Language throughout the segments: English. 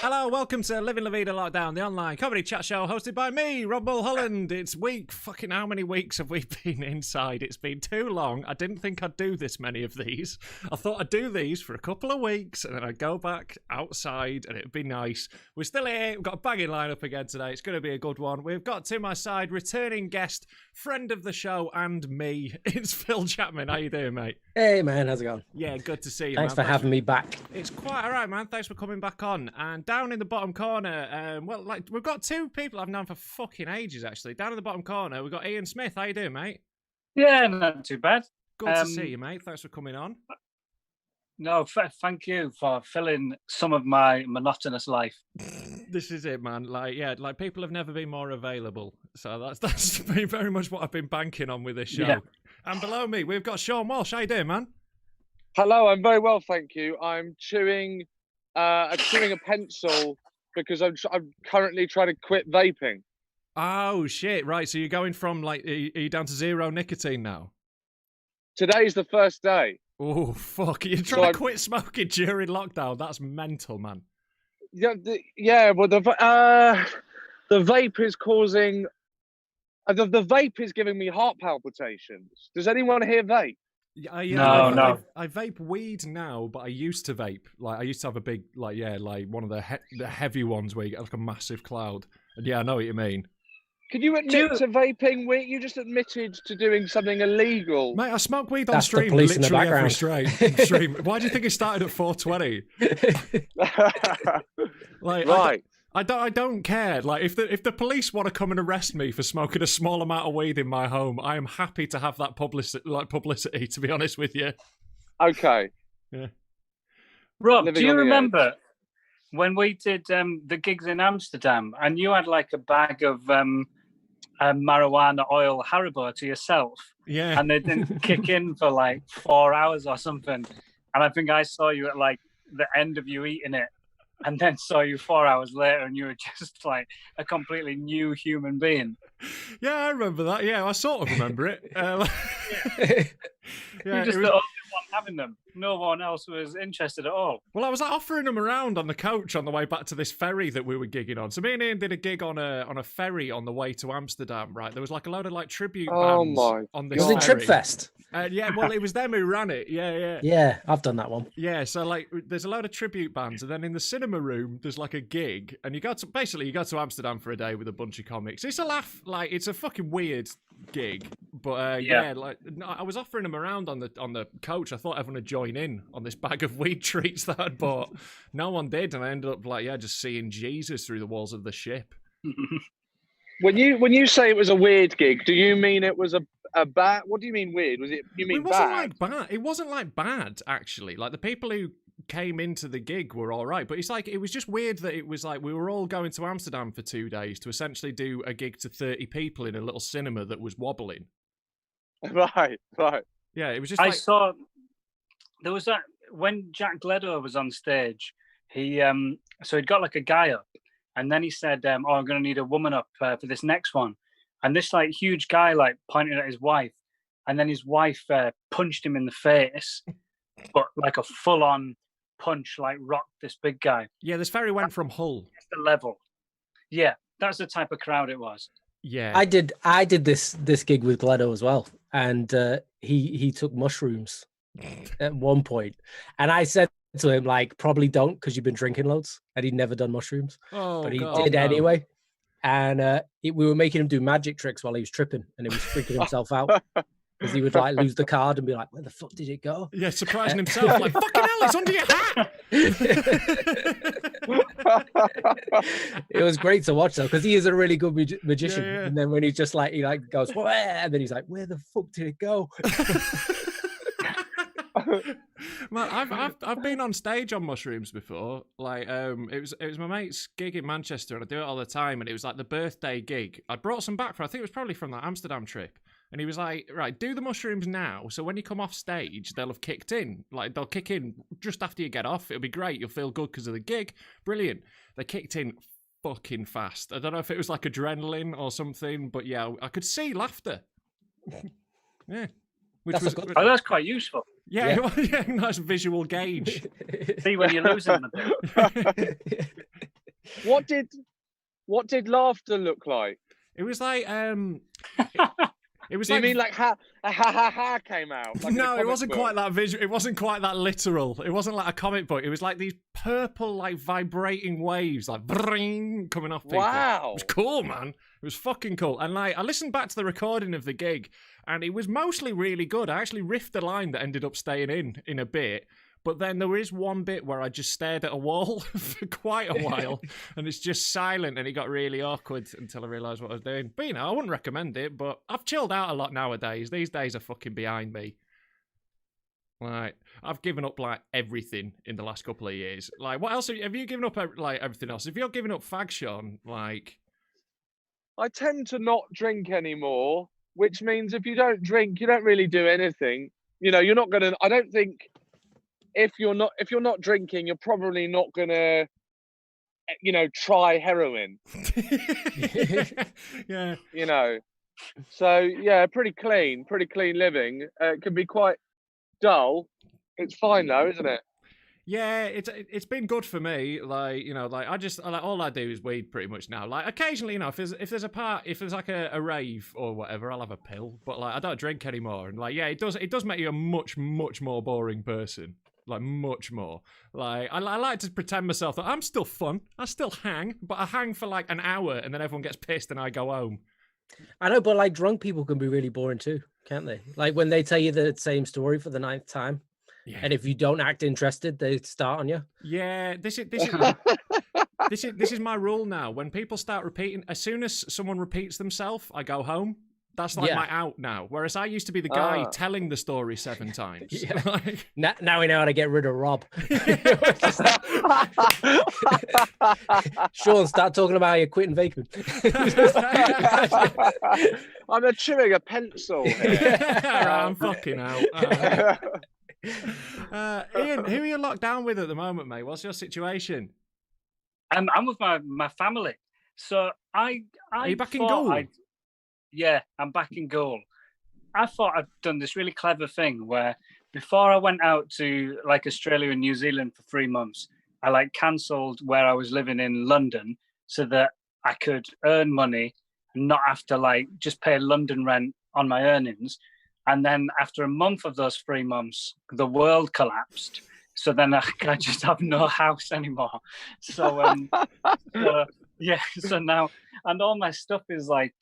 Hello, welcome to Livin, Vida, Lockdown, the online comedy chat show hosted by me, Rob Mulholland. It's week, fucking how many weeks have we been inside? It's been too long. I didn't think I'd do this many of these. I thought I'd do these for a couple of weeks and then I'd go back outside and it'd be nice. We're still here. We've got a banging lineup again today. It's going to be a good one. We've got to my side, returning guest, friend of the show and me. It's Phil Chapman. How you doing, mate? Hey, man. How's it going? Yeah, good to see you, Thanks man. for having me back. It's quite all right, man. Thanks for coming back on. And down in the bottom corner, we've got two people I've known for fucking ages, actually. Down in the bottom corner, we've got Ian Smith. How you doing, mate? Yeah, not too bad. Good to see you, mate. Thanks for coming on. No, thank you for filling some of my monotonous life. This is it, man. Like people have never been more available. So that's been very much what I've been banking on with this show. Yeah. And below me, we've got Seann Walsh. How you doing, man? Hello, I'm very well, thank you. I'm chewing a pencil because I'm currently trying to quit vaping. Oh shit! Right, so you're going from are you down to 0 nicotine now? Today's the first day. Oh fuck! You're trying to quit smoking during lockdown? That's mental, man. Yeah. Well, the vape is causing. The vape is giving me heart palpitations. Does anyone here vape? No. I vape weed now, but I used to vape. Like I used to have a big, one of the heavy ones where you get like a massive cloud. And yeah, I know what you mean. Could you admit to vaping? You just admitted to doing something illegal. Mate, I smoke weed on stream literally every stream. Why do you think it started at 4:20? Right. I don't care. Like if the police want to come and arrest me for smoking a small amount of weed in my home, I am happy to have that publicity. To be honest with you. Okay. Yeah. Rob, do you remember when we did the gigs in Amsterdam and you had like a bag of marijuana oil Haribo to yourself? Yeah. And they didn't kick in for like 4 hours or something. And I think I saw you at like the end of you eating it. And then saw you 4 hours later and you were just like a completely new human being. Yeah, I remember that. Yeah, I sort of remember it. You're just the only one having them. No one else was interested at all. Well, I was offering them around on the coach on the way back to this ferry that we were gigging on. So me and Ian did a gig on a ferry on the way to Amsterdam, right? There was like a load of like tribute bands on this ferry. Was it Trip Fest? Yeah, well, it was them who ran it. Yeah. Yeah, I've done that one. Yeah, so like, there's a load of tribute bands, and then in the cinema room, there's like a gig, and you go to Amsterdam for a day with a bunch of comics. It's a laugh, like it's a fucking weird gig, but I was offering them around on the coach. I thought everyone would join in on this bag of weed treats that I'd bought. No one did, and I ended up just seeing Jesus through the walls of the ship. When you say it was a weird gig, do you mean it was a bad? What do you mean weird? It wasn't like bad. It wasn't like bad, actually. Like the people who came into the gig were all right, but it's like it was just weird that it was like we were all going to Amsterdam for 2 days to essentially do a gig to 30 people in a little cinema that was wobbling. Right. Yeah, it was just. I saw there was that when Jack Gledo was on stage. He'd got like a guy up. And then he said, I'm going to need a woman up for this next one. And this like huge guy like pointed at his wife. And then his wife punched him in the face. But like a full-on punch like rocked this big guy. Yeah, this ferry went from Hull. That's the level. Yeah, that's the type of crowd it was. Yeah. I did this gig with Gledo as well. And he took mushrooms at one point. And I said to him, like, probably don't because you've been drinking loads, and he'd never done mushrooms, but he did anyway. And we were making him do magic tricks while he was tripping, and he was freaking himself out because he would like lose the card and be like, "Where the fuck did it go?" Yeah, surprising himself, like, "Fucking hell, it's under your hat." It was great to watch though, because he is a really good magician. Yeah. And then when he just like goes, "Where?" and then he's like, "Where the fuck did it go?" Man, I've been on stage on mushrooms before. Like, it was my mate's gig in Manchester, and I do it all the time. And it was like the birthday gig. I brought some back I think it was probably from that Amsterdam trip. And he was like, "Right, do the mushrooms now. So when you come off stage, they'll have kicked in. Like they'll kick in just after you get off. It'll be great. You'll feel good because of the gig. Brilliant." They kicked in fucking fast. I don't know if it was like adrenaline or something, but yeah, I could see laughter. Yeah. That's quite useful. Yeah, nice visual gauge. See when you're losing them. What did laughter look like? It was like it was Do you like mean like ha came out? Like in a no, it comic wasn't book? quite that visual. It wasn't quite that literal. It wasn't like a comic book. It was like these purple, like vibrating waves, like bring coming off people. Wow. It was cool, man. It was fucking cool. And like, I listened back to the recording of the gig, and it was mostly really good. I actually riffed a line that ended up staying in a bit. But then there is one bit where I just stared at a wall for quite a while, and it's just silent, and it got really awkward until I realised what I was doing. But, you know, I wouldn't recommend it, but I've chilled out a lot nowadays. These days are fucking behind me. Like, I've given up, like, everything in the last couple of years. Like, what else have you given up, like, everything else? If you're giving up fag, Sean, like... I tend to not drink anymore, which means if you don't drink, you don't really do anything. You know, you're not going to... I don't think... If you're not drinking, you're probably not gonna, you know, try heroin. Yeah. You know, so yeah, pretty clean living. It can be quite dull. It's fine though, isn't it? Yeah, it's been good for me. Like, you know, like all I do is weed pretty much now. Like occasionally, you know, if there's like a rave or whatever, I'll have a pill. But like, I don't drink anymore. And like, yeah, it does make you a much more boring person. Like, much more. Like, I like to pretend myself that I'm still fun. I still hang, but I hang for like an hour and then everyone gets pissed and I go home. I know, but like drunk people can be really boring too, can't they? Like when they tell you the same story for the 9th time, Yeah. and if you don't act interested, they start on you. Yeah, this is my rule now. When people start repeating, as soon as someone repeats themselves, I go home. That's like my out now. Whereas I used to be the guy telling the story 7 times. Yeah. Like... Now we know how to get rid of Rob. Sean, start talking about your quitting vaping. I'm chewing a pencil here. I'm fucking out. Ian, who are you locked down with at the moment, mate? What's your situation? I'm with my family. So are you back in goal? Yeah, I'm back in goal. I thought I'd done this really clever thing where before I went out to like Australia and New Zealand for 3 months, I like cancelled where I was living in London so that I could earn money and not have to like just pay London rent on my earnings. And then after a month of those 3 months, the world collapsed. So then I just have no house anymore. So so now, and all my stuff is like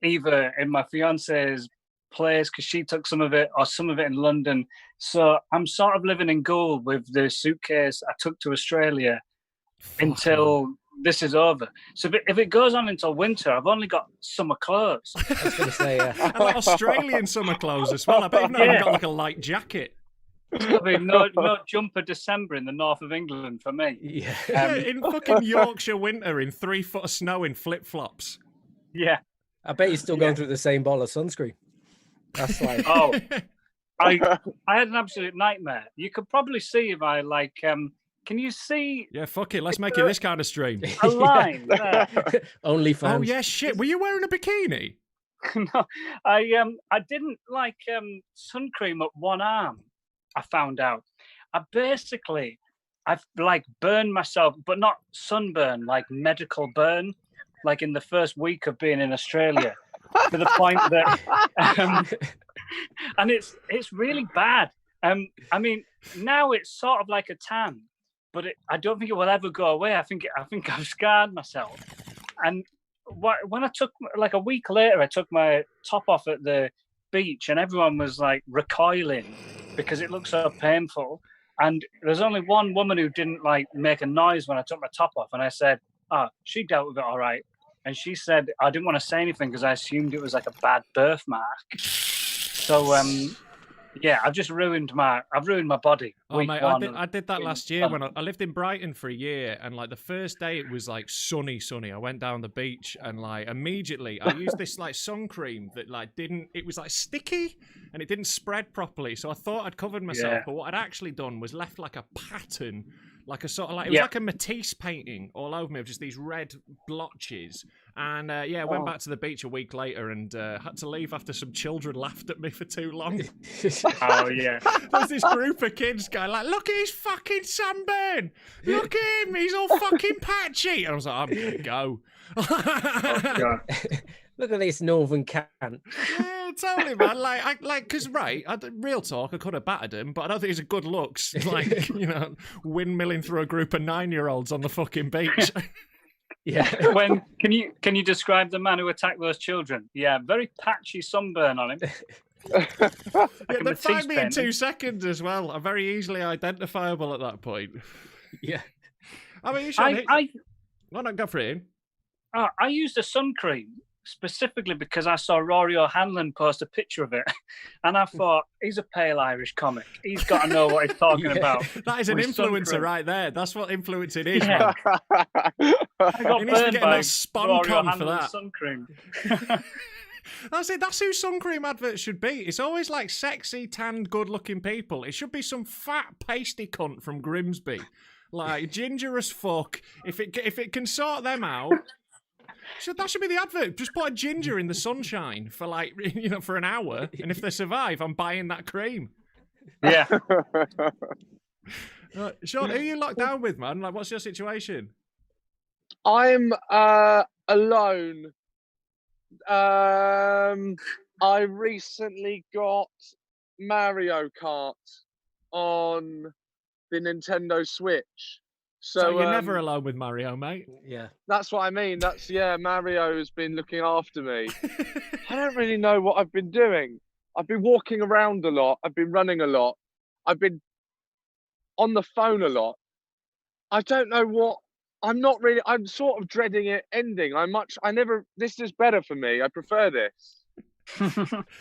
either in my fiance's place because she took some of it, or some of it in London. So I'm sort of living in Gould with the suitcase I took to Australia until this is over. So if it goes on until winter, I've only got summer clothes. I was going to say, and like Australian summer clothes as well. I bet you've not even got like a light jacket. There'll be no jumper December in the north of England for me. Yeah. In fucking Yorkshire winter in 3 foot of snow in flip-flops. Yeah. I bet you're still going through the same bottle of sunscreen. That's like... Oh, I had an absolute nightmare. You could probably see if I like... can you see... Yeah, fuck it. Let's make it this kind of stream. A line there. Only fans. Oh, yeah, shit. Were you wearing a bikini? No, I didn't like sun cream up one arm, I found out. I've like burned myself, but not sunburn, like medical burn, like in the first week of being in Australia, to the point that, and it's really bad. I mean, now it's sort of like a tan, but I don't think it will ever go away. I think I've scarred myself. And when I took, like a week later, I took my top off at the beach, and everyone was like recoiling because it looked so painful. And there's only one woman who didn't like make a noise when I took my top off, and I said, she dealt with it all right. And she said I didn't want to say anything because I assumed it was like a bad birthmark. So yeah, I've ruined my body. Oh mate, I did that last year when I lived in Brighton for a year, and like the first day it was like sunny. I went down the beach and like immediately I used this like sun cream that like it was like sticky and it didn't spread properly. So I thought I'd covered myself, but what I'd actually done was left like a pattern, like a sort of like it was like a Matisse painting all over me of just these red blotches. And went back to the beach a week later and had to leave after some children laughed at me for too long. Oh, yeah. There's this group of kids going like, look at his fucking sunburn. Look at him. He's all fucking patchy. And I was like, I'm going to go. Oh, God. Look at this northern cunt. Yeah, totally, man. Because real talk, I could have battered him, but I don't think it's a good looks. Like, windmilling through a group of 9-year-olds on the fucking beach. Yeah. Can you describe the man who attacked those children? Yeah, very patchy sunburn on him. They'd find me in 2 seconds as well. I'm very easily identifiable at that point. Yeah. I mean, you should. Why not go for it? I used a sun cream specifically because I saw Rory O'Hanlon post a picture of it, and I thought, he's a pale Irish comic. He's got to know what he's talking about. That is an influencer right there. That's what influencing is, Yeah. man. I got He needs to burned get by a spon Rory con for O'Hanlon's that. sun cream. That's it. That's who sun cream adverts should be. It's always like sexy, tanned, good-looking people. It should be some fat, pasty cunt from Grimsby, like ginger as fuck. If it can sort them out. So that should be the advert. Just put a ginger in the sunshine for for an hour, and if they survive, I'm buying that cream. Yeah. Sean, who are you locked down with, man? Like, what's your situation? I'm alone. I recently got Mario Kart on the Nintendo Switch. So you're never alone with Mario, mate. Yeah. That's what I mean. Mario's been looking after me. I don't really know what I've been doing. I've been walking around a lot. I've been running a lot. I've been on the phone a lot. I don't know what. I'm sort of dreading it ending. This is better for me. I prefer this.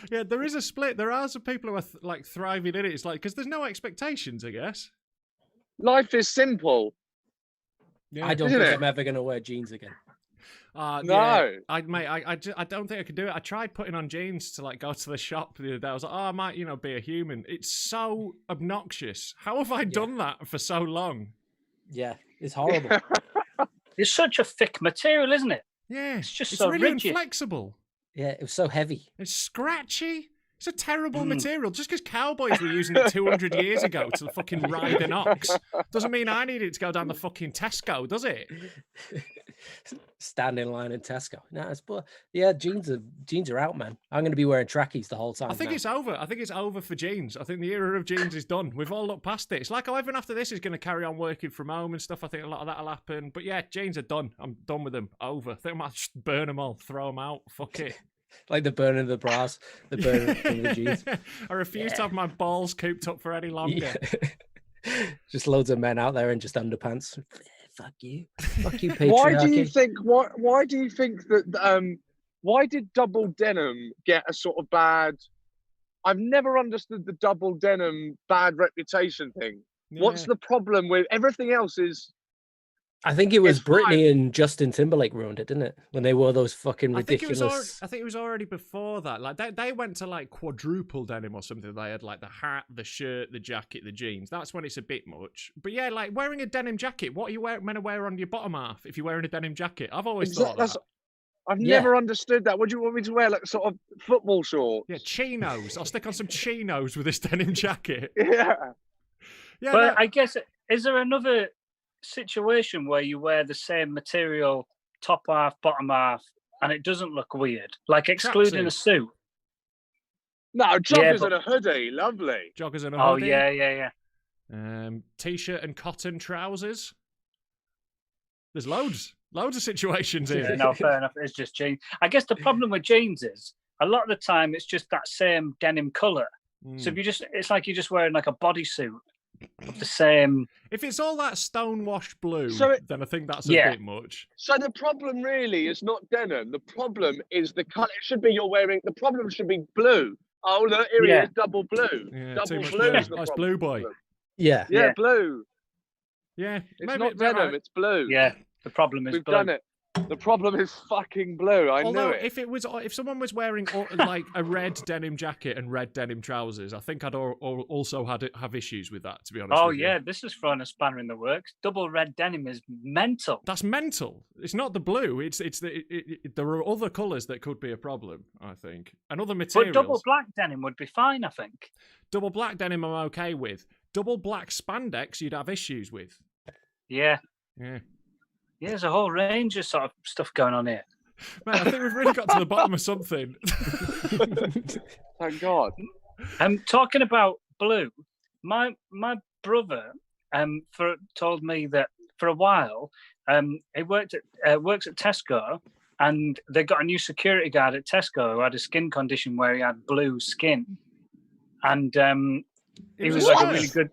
Yeah, there is a split. There are some people who are thriving in it. It's like, because there's no expectations, I guess. Life is simple. Yeah. I don't think I'm ever going to wear jeans again. No. Yeah. I don't think I could do it. I tried putting on jeans to go to the shop the other day. I was like, I might, be a human. It's so obnoxious. How have I done that for so long? Yeah, it's horrible. It's such a thick material, isn't it? Yeah. It's just it's so really rigid. inflexible. Yeah, it was so heavy. It's scratchy. It's a terrible material. Just because cowboys were using it 200 years ago to fucking ride an ox doesn't mean I need it to go down the fucking Tesco, does it? Stand in line in Tesco. Jeans are out, man. I'm going to be wearing trackies the whole time. I think it's over. I think it's over for jeans. I think the era of jeans is done. We've all looked past it. It's like everyone after this is going to carry on working from home and stuff. I think a lot of that'll happen. But yeah, jeans are done. I'm done with them. Over. I think I might just burn them all. Throw them out. Fuck it. Like the burning of the bras, the burning of the jeans. I refuse to have my balls cooped up for any longer. Yeah. Just loads of men out there in just underpants. Fuck you, patriarchy. Why do you think that? Why did double denim get a sort of bad? I've never understood the double denim bad reputation thing. Yeah. What's the problem with everything else? I think it was It's fine. Britney and Justin Timberlake ruined it, didn't it? When they wore those fucking ridiculous. I think it was already before that. Like they went to quadruple denim or something. They had the hat, the shirt, the jacket, the jeans. That's when it's a bit much. But yeah, wearing a denim jacket. What are you meant to wear on your bottom half if you're wearing a denim jacket? I've always thought that. I've never understood that. What do you want me to wear? Sort of football shorts? Yeah, chinos. I'll stick on some chinos with this denim jacket. Yeah. Yeah. But I guess, is there another situation where you wear the same material, top half, bottom half, and it doesn't look weird? Excluding a suit. No, joggers and a hoodie. Lovely. Joggers and a hoodie. Oh, yeah. T-shirt and cotton trousers. There's loads of situations here. Yeah, no, fair enough. It's just jeans. I guess the problem with jeans is a lot of the time it's just that same denim colour. So if it's like you're just wearing a bodysuit of the same. If it's all that stonewash blue, then I think that's a bit much. So the problem really is not denim. The problem is the colour. It should be the problem should be blue. Oh, look, here he is, double blue. Yeah, double blue. blue is the Nice problem. blue boy. Yeah, blue. Yeah, It's not denim, it's blue. Yeah, the problem is We've blue. done it. The problem is fucking blue. I Although knew it. if someone was wearing like a red denim jacket and red denim trousers, I think I'd also have issues with that. To be honest. Oh with you. yeah, this is throwing a spanner in the works. Double red denim is mental. That's mental. It's not the blue. There are other colours that could be a problem. I think, and other materials. But double black denim would be fine. I think. Double black denim, I'm okay with. Double black spandex, you'd have issues with. Yeah. Yeah. Yeah, there's a whole range of sort of stuff going on here. Man, I think we've really got to the bottom of something. Thank God. Talking about blue, my brother told me that for a while he works at Tesco, and they got a new security guard at Tesco who had a skin condition where he had blue skin, and he was like a really good.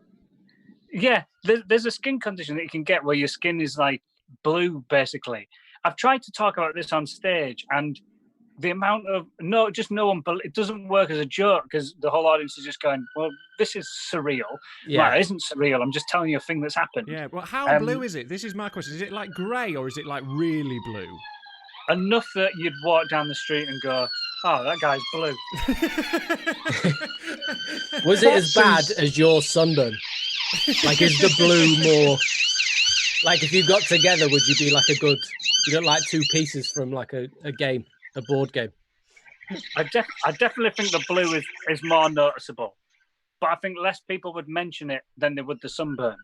Yeah, there's a skin condition that you can get where your skin is like blue, basically. I've tried to talk about this on stage, and the amount of no one, it doesn't work as a joke because the whole audience is just going, well, this is surreal. Yeah. Well, it isn't surreal. I'm just telling you a thing that's happened. Yeah, but how blue is it? This is my question. Is it like grey or is it like really blue? Enough that you'd walk down the street and go, oh, that guy's blue. Was it as bad as your sunburn? Like, is the blue more... Like, if you got together, would you be like you got like two pieces from like a game, a board game? I definitely think the blue is more noticeable, but I think less people would mention it than they would the sunburn.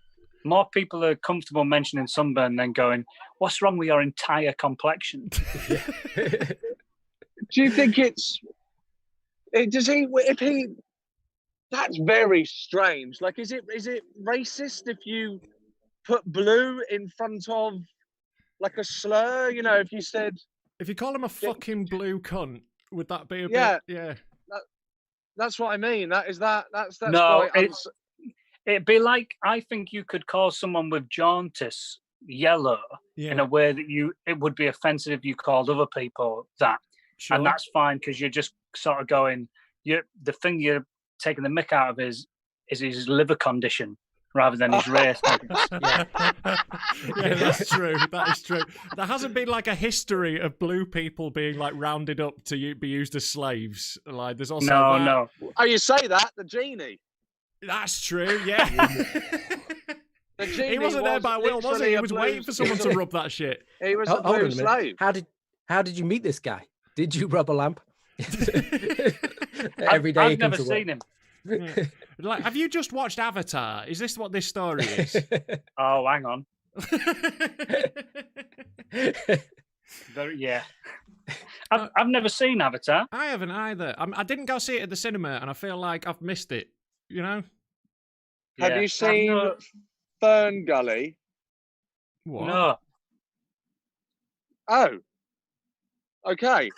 More people are comfortable mentioning sunburn than going, what's wrong with your entire complexion? Do you think that's very strange. Like, is it racist if you put blue in front of like a slur? You know, if you said, if you call him a fucking blue cunt, would that be a yeah, bit? Yeah, that's what I mean. That's no, quite it'd be like, I think you could call someone with jaundice yellow in a way that it would be offensive if you called other people that. Sure. And that's fine because you're just sort of going, the thing you're taking the mick out of is his liver condition rather than his race. Yeah, that's true. That is true. There hasn't been like a history of blue people being like rounded up to be used as slaves. Like, there's also no. Oh, you say that, the genie. That's true. Yeah. He wasn't there by will, was he? He was waiting for someone to rub that shit. He was a blue slave. How did you meet this guy? Did you rub a lamp? Every day. I've never seen him. Yeah. Like, have you just watched Avatar? Is this what this story is? Oh, hang on. Yeah. I've never seen Avatar. I haven't either. I didn't go see it at the cinema, and I feel like I've missed it. You know? Have you seen Fern Gully? What? No. Oh. Okay.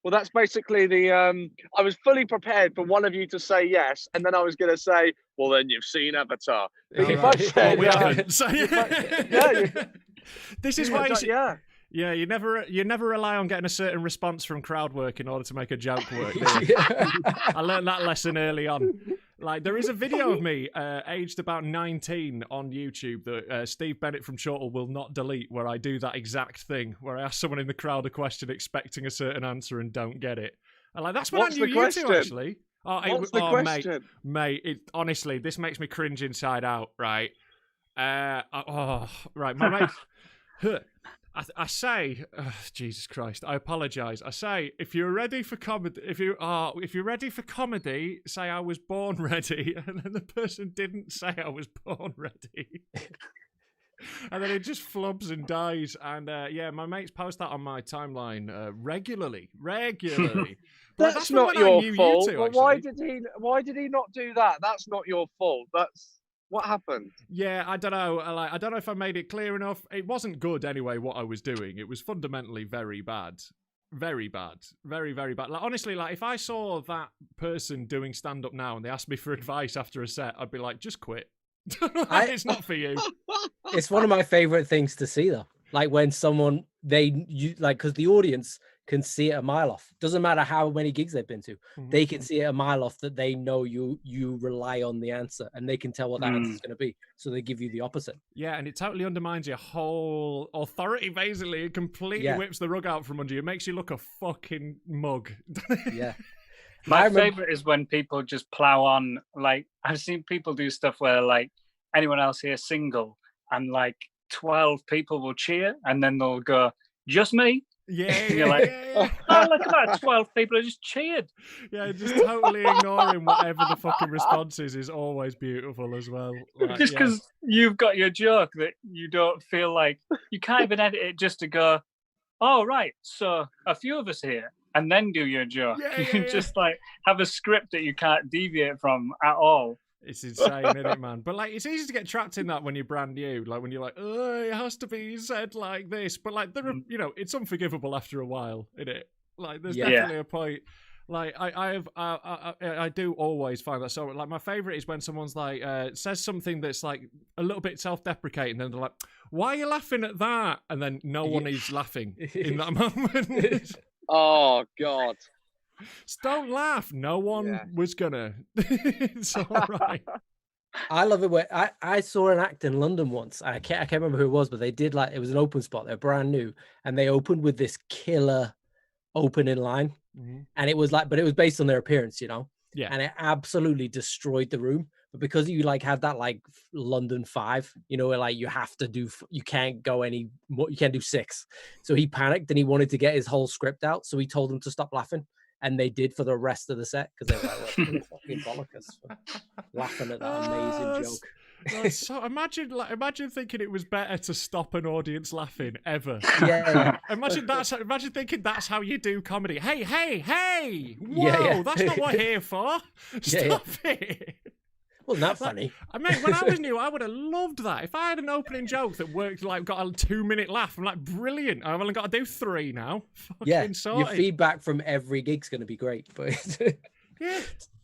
Well, that's basically I was fully prepared for one of you to say yes, and then I was going to say, well, then you've seen Avatar. Oh, If right. I said, we haven't. So, this is why you never rely on getting a certain response from crowd work in order to make a joke work. I learned that lesson early on. Like, there is a video of me aged about 19 on YouTube that Steve Bennett from Chortle will not delete, where I do that exact thing, where I ask someone in the crowd a question expecting a certain answer and don't get it. And like, that's when What's I knew the you question? two, actually. What's the question? Mate, honestly, this makes me cringe inside out, right? Right, my mate... I say, Jesus Christ, I apologise. I say, if you're ready for comedy, if you're ready for comedy, say I was born ready, and then the person didn't say I was born ready, and then it just flubs and dies. And my mates post that on my timeline regularly. That's not your fault. But why did he not do that? That's not your fault. That's what happened. Yeah, I don't know. I don't know if I made it clear enough. It wasn't good anyway, what I was doing. It was fundamentally very bad. Very bad. Very, very bad. Like, honestly, like, if I saw that person doing stand-up now and they asked me for advice after a set, I'd be like, just quit. It's not for you. It's one of my favourite things to see, though. Like, when someone, because the audience can see it a mile off. Doesn't matter how many gigs they've been to. Mhm. They can see it a mile off that they know you rely on the answer, and they can tell what that answer is going to be. So they give you the opposite. Yeah, and it totally undermines your whole authority, basically. It completely whips the rug out from under you. It makes you look a fucking mug. Yeah. My favorite is when people just plow on. Like, I've seen people do stuff where, like, anyone else here single, and like 12 people will cheer, and then they'll go, just me? Yeah, You're like, oh, look at that, 12 people have just cheered. Yeah, just totally ignoring whatever the fucking response is always beautiful as well. Like, Just because you've got your joke that you don't feel like, you can't even edit it just to go, oh, right, so a few of us here, and then do your joke. Just like have a script that you can't deviate from at all. It's insane, isn't it, man? But like, it's easy to get trapped in that when you're brand new. Like when you're like, oh, it has to be said like this. But like, there are, you know, it's unforgivable after a while, isn't it? Like, there's definitely a point. Like I do always find that so. Like my favorite is when someone's like says something that's like a little bit self-deprecating, and they're like, "Why are you laughing at that?" And then no one is laughing in that moment. Oh God. Don't laugh. No one was gonna. It's all right. I love it when I saw an act in London once. I can't remember who it was, but they did like, it was an open spot. They're brand new, and they opened with this killer opening line, and it was like, but it was based on their appearance, you know. Yeah. And it absolutely destroyed the room. But because you like had that like London 5, you know, where like you have to do, you can't go any more, you can't do 6. So he panicked and he wanted to get his whole script out. So he told them to stop laughing. And they did for the rest of the set, because they were like, well, fucking bollockers for laughing at that amazing joke. So imagine thinking it was better to stop an audience laughing ever. Yeah. Imagine thinking that's how you do comedy. Hey! Whoa, that's not what we're here for. Stop it. Wasn't that funny? I mean, when I was new, I would have loved that. If I had an opening joke that worked, like got a 2-minute laugh, I'm like, brilliant. I've only got to do 3 now. Fucking sorted. Your feedback from every gig's going to be great, but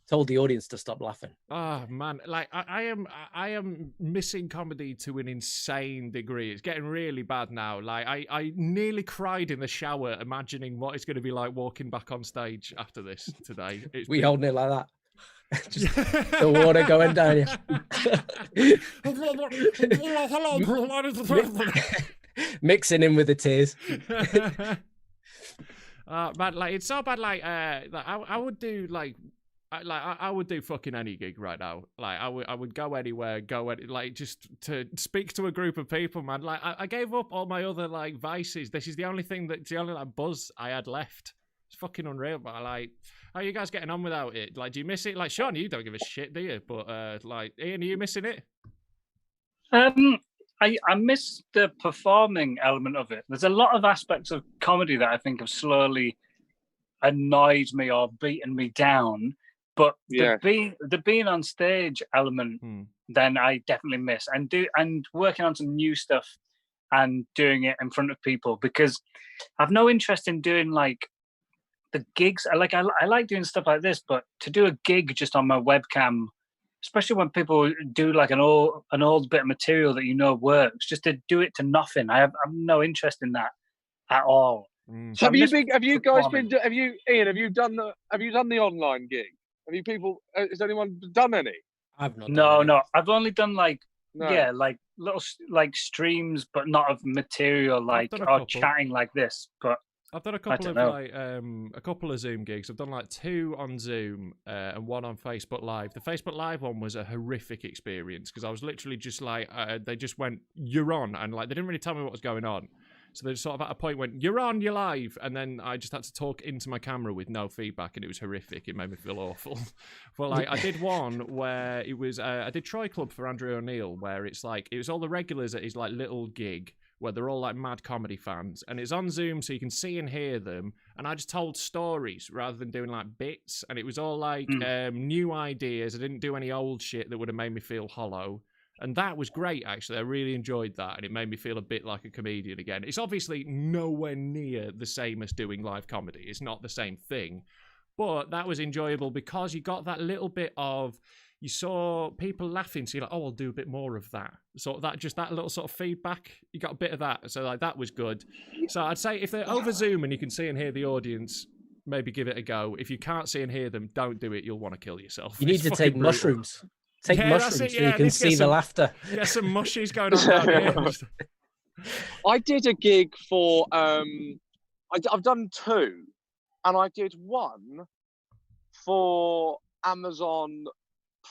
told the audience to stop laughing. Oh man, like I am missing comedy to an insane degree. It's getting really bad now. Like I nearly cried in the shower imagining what it's going to be like walking back on stage after this today. We holding it like that. Just the water going down you. Mixing in with the tears. Man, like it's so bad. Like I would do I would do fucking any gig right now. Like I would go anywhere, like just to speak to a group of people, man. Like I gave up all my other like vices. This is the only thing that's the only like buzz I had left. It's fucking unreal. But like, how are you guys getting on without it? Like, do you miss it? Like, Sean, you don't give a shit, do you? But like, Ian, are you missing it? I miss the performing element of it. There's a lot of aspects of comedy that I think have slowly annoyed me or beaten me down. But the being on stage element, then I definitely miss, and working on some new stuff and doing it in front of people, because I've no interest in doing like the gigs. I like doing stuff like this, but to do a gig just on my webcam, especially when people do like an old bit of material that you know works, just to do it to nothing, I have no interest in that at all. So have you done the online gig? Have you people? Has anyone done any? I've not. No. I've only done like little like streams, but not of material like or chatting like this. But I've done a couple of Zoom gigs. I've done like 2 on Zoom and 1 on Facebook Live. The Facebook Live one was a horrific experience because I was literally just like, they just went, "You're on," and like they didn't really tell me what was going on. So they sort of at a point went, "You're on, you're live," and then I just had to talk into my camera with no feedback, and it was horrific. It made me feel awful. But like, I did one where it was, I did Troy Club for Andrew O'Neill, where it's like, it was all the regulars at his like little gig, where they're all like mad comedy fans, and it's on Zoom so you can see and hear them, and I just told stories rather than doing like bits, and it was all like new ideas. I didn't do any old shit that would have made me feel hollow. And that was great, actually. I really enjoyed that, and it made me feel a bit like a comedian again. It's obviously nowhere near the same as doing live comedy. It's not the same thing. But that was enjoyable because you got that little bit of you saw people laughing, so you're like, oh, I'll do a bit more of that. So that little sort of feedback, you got a bit of that. So like that was good. So I'd say if they're over Zoom and you can see and hear the audience, maybe give it a go. If you can't see and hear them, don't do it. You'll want to kill yourself. You need to take brutal. mushrooms. Take mushrooms so you can see the laughter. Get some mushies going on down here. I did a gig for I've done 2, and I did one for Amazon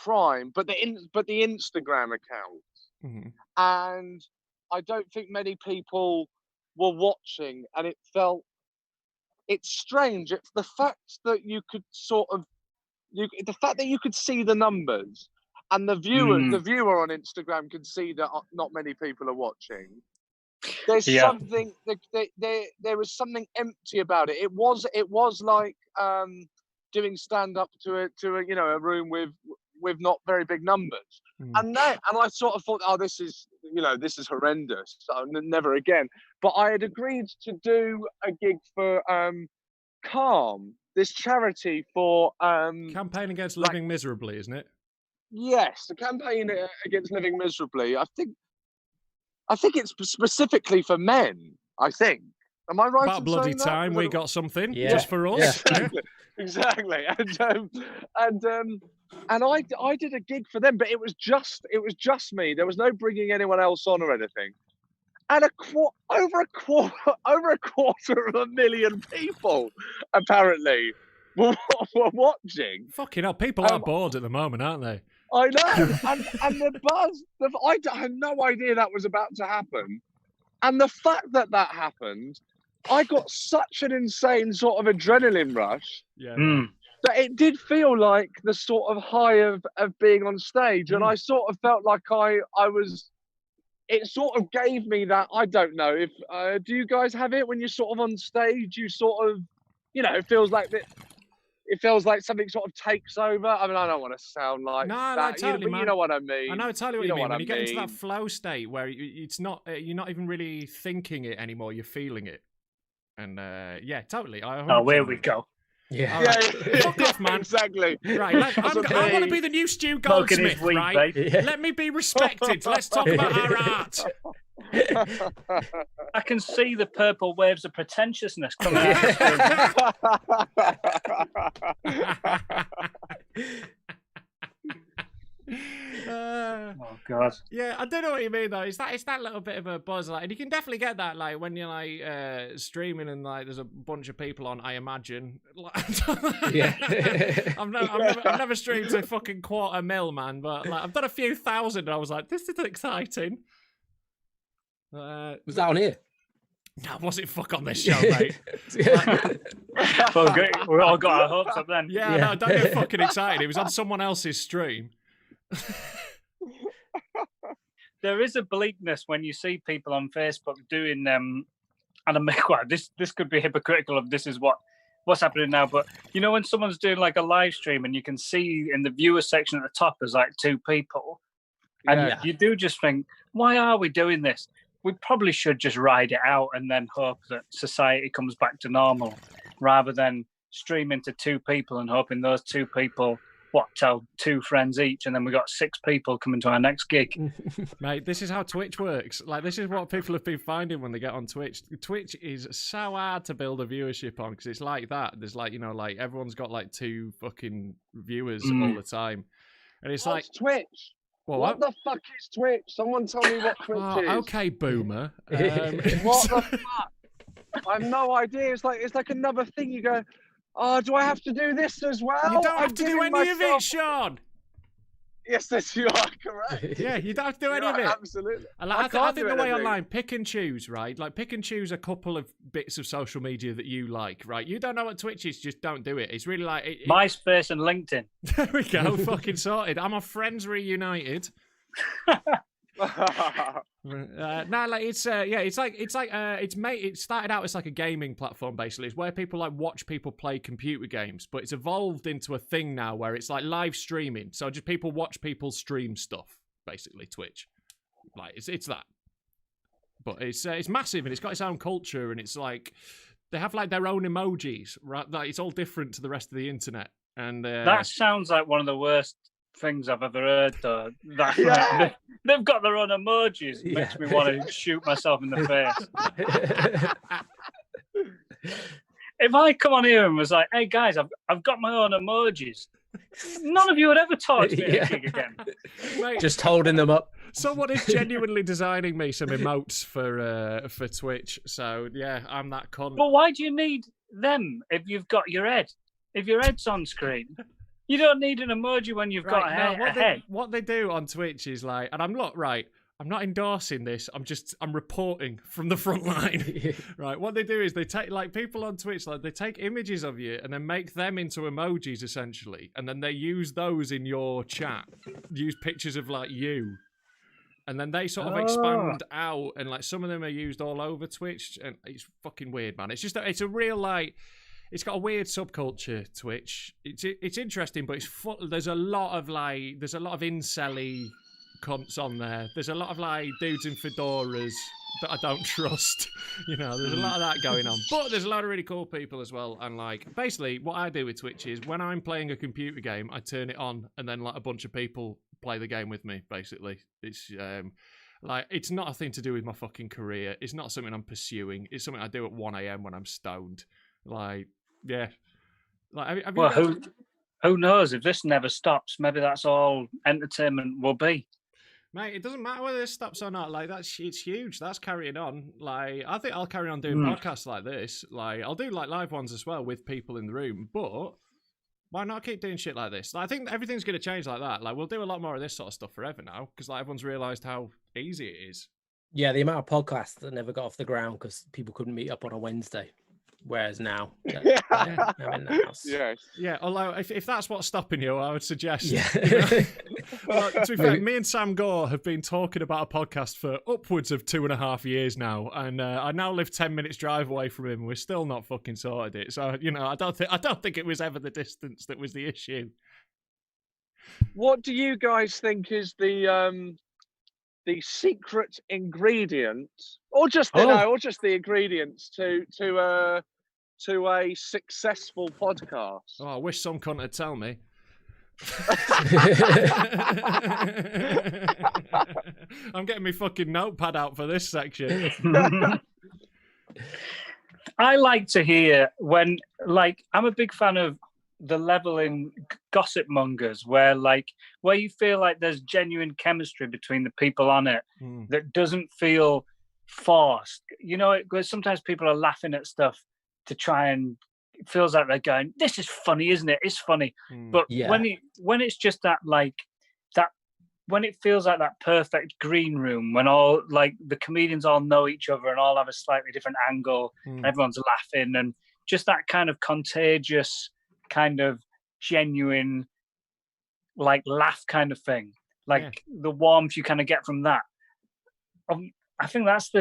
Prime, but the Instagram account, and I don't think many people were watching, and it's strange. It's the fact that you could the fact that you could see the numbers, and the viewer on Instagram could see that not many people are watching. There's something there was something empty about it. It was like doing stand up to a room with not very big numbers. And I sort of thought, oh, this is horrendous. So never again. But I had agreed to do a gig for Calm, this charity for campaign against living miserably, isn't it? Yes, the campaign against living miserably. I think it's specifically for men. I think. Am I right? About bloody time we got something just for us. Yeah. Exactly. And I did a gig for them, but it was just me. There was no bringing anyone else on or anything. And over a quarter of a million people apparently were watching. Fucking hell, people are bored at the moment, aren't they? I know, and the buzz. I had no idea that was about to happen, and the fact that happened, I got such an insane sort of adrenaline rush. That it did feel like the sort of high of being on stage, and I sort of felt like I was. It sort of gave me that. I don't know if do you guys have it when you're sort of on stage? You sort of, it feels like that. It feels like something sort of takes over. I mean, I don't want to sound like that, like, totally, but you know what I mean. I know totally what you mean. When you get into that mean. flow state where it's not, you're not even really thinking it anymore. You're feeling it, and yeah, totally. Where we go. Yeah. Yeah. Fuck off, man. Exactly. Right. I want to be the new Stu Goldsmith, weed, right? Yeah. Let me be respected. Let's talk about our art. I can see the purple waves of pretentiousness coming out. Oh God! Yeah, I don't know what you mean though. It's that little bit of a buzz, like, and you can definitely get that, like, when you're like streaming and like there's a bunch of people on. I imagine. Yeah. I've never streamed to fucking 250,000, man, but like I've done a few thousand. And I was like, this is exciting. Was that on here? No, was it fuck on this show, mate? Well, good. We all got our hopes up then. Yeah. No, don't get fucking excited. It was on someone else's stream. There is a bleakness when you see people on Facebook doing and this could be hypocritical of this is what's happening now, but when someone's doing like a live stream and you can see in the viewer section at the top there's like 2 people, and you do just think, why are we doing this? We probably should just ride it out and then hope that society comes back to normal, rather than streaming to 2 people and hoping those 2 people tell 2 friends each, and then we got 6 people coming to our next gig. Mate, this is how Twitch works. Like, this is what people have been finding when they get on Twitch. Twitch is so hard to build a viewership on because it's like that. There's like, like everyone's got like 2 fucking viewers all the time, and it's What's like Twitch. What the fuck is Twitch? Someone tell me what Twitch is. Okay, boomer. What the fuck? I have no idea. It's like another thing. You go, oh, do I have to do this as well? You don't have to do any of it, Sean. Yes, you are correct. Yeah, you don't have to do any of it. Absolutely. And like, I think the way online, pick and choose, right? Like, pick and choose a couple of bits of social media that you like, right? You don't know what Twitch is, just don't do it. It's really like... MySpace and LinkedIn. There we go, fucking sorted. I'm a friends reunited. It started out as like a gaming platform. Basically, it's where people like watch people play computer games, but it's evolved into a thing now where it's like live streaming. So just people watch people stream stuff. Basically, Twitch, like it's that, but it's massive and it's got its own culture and it's like they have like their own emojis, right? Like it's all different to the rest of the internet. And that sounds like one of the worst things I've ever heard, though. That Yeah. they've got their own emojis. It makes me want to shoot myself in the face. If I come on here and was like, "Hey guys, I've got my own emojis," none of you would ever talk to me at a gig again. Mate, Just holding them up. someone is genuinely designing me some emotes for Twitch. So yeah, I'm that cunt. But why do you need them if you've got your head? If your head's on screen, you don't need an emoji when you've got a head. What they do on Twitch is like, and I'm not endorsing this. I'm reporting from the front line. Right. What they do is they take like people on Twitch, like they take images of you and then make them into emojis essentially, and then they use those in your chat. Use pictures of like you, and then they sort of expand out, and like some of them are used all over Twitch, and it's fucking weird, man. It's a real like. It's got a weird subculture, Twitch. It's interesting, but there's a lot of incel-y cunts on there. There's a lot of like dudes in fedoras that I don't trust. There's a lot of that going on. But there's a lot of really cool people as well. And like basically what I do with Twitch is when I'm playing a computer game, I turn it on and then like a bunch of people play the game with me, basically. It's like it's not a thing to do with my fucking career. It's not something I'm pursuing. It's something I do at 1 a.m. when I'm stoned. Like, yeah. Like, who knows? If this never stops, maybe that's all entertainment will be. Mate, it doesn't matter whether this stops or not. Like, it's huge. That's carrying on. Like, I think I'll carry on doing podcasts like this. Like, I'll do like live ones as well with people in the room. But why not keep doing shit like this? Like, I think everything's going to change like that. Like, we'll do a lot more of this sort of stuff forever now because like everyone's realised how easy it is. Yeah, the amount of podcasts that never got off the ground because people couldn't meet up on a Wednesday. Whereas now, I'm in the house. Yes. Yeah, although if that's what's stopping you, I would suggest. Yeah. Well, to be fair, me and Sam Gore have been talking about a podcast for upwards of 2.5 years now, and I now live 10 minutes drive away from him. We're still not fucking sorted it. So I don't think it was ever the distance that was the issue. What do you guys think is the secret ingredient, or just the ingredients to a successful podcast? Oh, I wish some cunt would tell me. I'm getting my fucking notepad out for this section. I like to hear when, like, I'm a big fan of the level in gossip mongers where you feel like there's genuine chemistry between the people on it that doesn't feel forced. Sometimes people are laughing at stuff to try and it feels like they're going, "This is funny, isn't it? It's funny." But when it's just that when it feels like that perfect green room, when all like the comedians all know each other and all have a slightly different angle, and everyone's laughing, and just that kind of contagious, kind of genuine, like laugh kind of thing, the warmth you kind of get from that. I think that's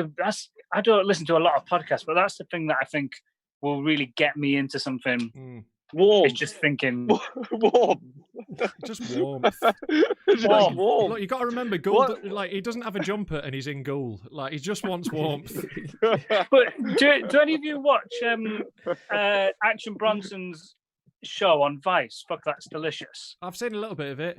I don't listen to a lot of podcasts, but that's the thing that I think will really get me into something. Warm. It's just thinking warm. Just warm. warm. Look, you got to remember, Gould. Like he doesn't have a jumper and he's in Gould. Like he just wants warmth. But do any of you watch Action Bronson's show on Vice? Fuck, That's Delicious. I've seen a little bit of it.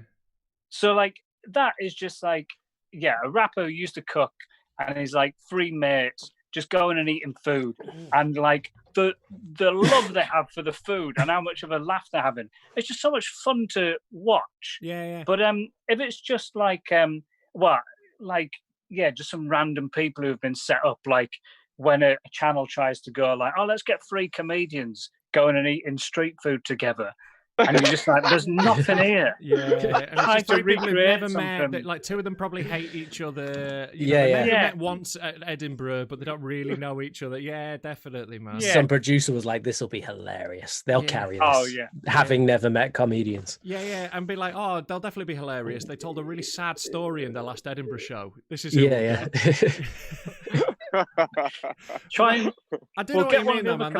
So like that is just like a rapper who used to cook, and he's like 3 mates just going and eating food, and like the love they have for the food and how much of a laugh they're having. It's just so much fun to watch. Yeah. But if it's just like just some random people who've been set up, like when a channel tries to go like, "Oh, let's get 3 comedians going and eating street food together," and you're just like, "There's nothing here." Yeah, and Trying it's to just 3 people who've recreate never met. something. That, like 2 of them probably hate each other. They met once at Edinburgh, but they don't really know each other. Yeah, definitely, man. Yeah. Some producer was like, "This will be hilarious. They'll carry this." Oh yeah. Having never met comedians. Yeah, and be like, "Oh, they'll definitely be hilarious. They told a really sad story in their last Edinburgh show. This is Trying. I do know what you mean, though, man.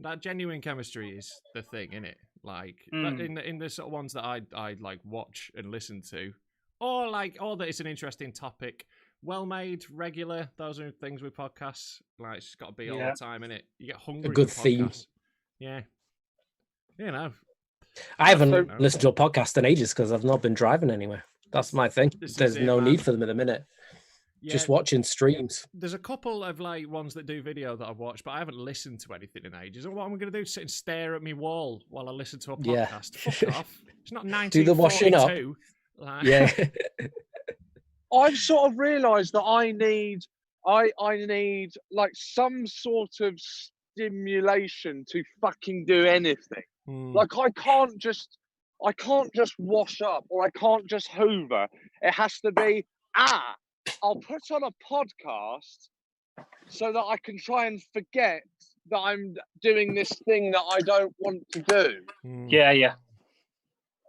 That genuine chemistry is the thing, isn't it? Like in the sort of ones that I like watch and listen to, or that it's an interesting topic, well made, regular. Those are things with podcasts. Like it's got to be all the time, innit? You get hungry. A good theme. Yeah. I haven't So- listened to a podcast in ages because I've not been driving anywhere. That's my thing. This is There's it, no man. need for them at the minute. Yeah, Just watching streams. there's a couple of like ones that do video that I've watched, but I haven't listened to anything in ages. And what am I going to do? Sit and stare at me wall while I listen to a Yeah. podcast? Fuck off! It's not Do the washing up. 1942. Like, Yeah. I've sort of realised that I need like some sort of stimulation to fucking do anything. Hmm. Like I can't just wash up or I can't just hoover. It has to be I'll put on a podcast so that I can try and forget that I'm doing this thing that I don't want to do. Hmm. Yeah.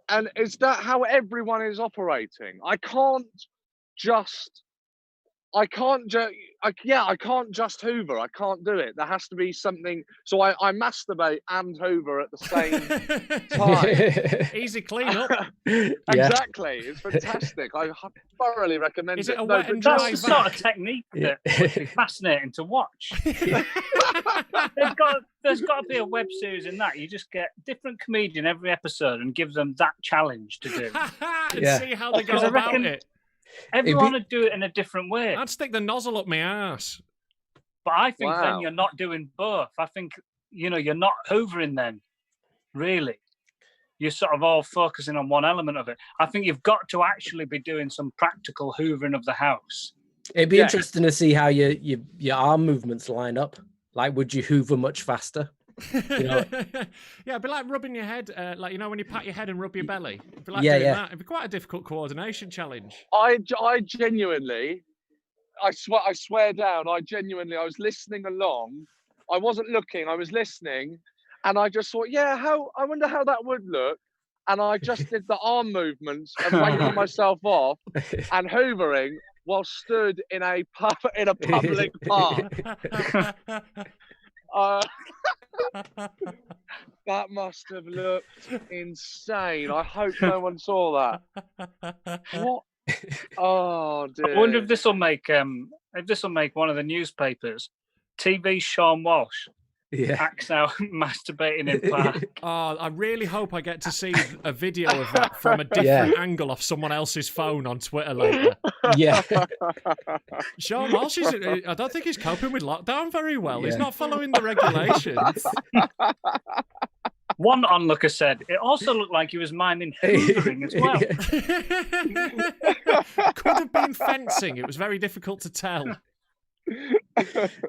And is that how everyone is operating? I can't just hoover. I can't do it. There has to be something. So I masturbate and hoover at the same time. Easy clean up. Yeah. Exactly. It's fantastic. I thoroughly recommend Is it. it a No, wet but and That's dry the vac? sort of technique that would be fascinating to watch. There's got to be a web series in that. You just get a different comedian every episode and give them that challenge to do. And Yeah. see how they go Because I about reckon- it. Everyone would do it in a different way. I'd stick the nozzle up my ass. But I think Wow. then you're not doing both. I think, you're not hoovering then, really. You're sort of all focusing on one element of it. I think you've got to actually be doing some practical hoovering of the house. It'd be Yeah. interesting to see how your arm movements line up. Like, would you hoover much faster? know- Yeah, it'd be like rubbing your head, like when you pat your head and rub your belly. It'd be like Yeah, doing yeah. that. It'd be quite a difficult coordination challenge. I genuinely, I swear down, I was listening along. I wasn't looking, I was listening. And I just thought, I wonder how that would look. And I just did the arm movements and wanking myself off and hoovering while stood in a public park. That must have looked insane. I hope no one saw that. What? Oh dear. I wonder if this will make one of the newspapers. TV Seann Walsh Yeah. acts out masturbating in park. Oh, I really hope I get to see a video of that from a different angle off someone else's phone on Twitter later. Yeah. Seann Walsh, I don't think he's coping with lockdown very well. He's Yeah. not following the regulations. One onlooker said it also looked like he was miming hoovering as well. Could have been fencing. It was very difficult to tell. If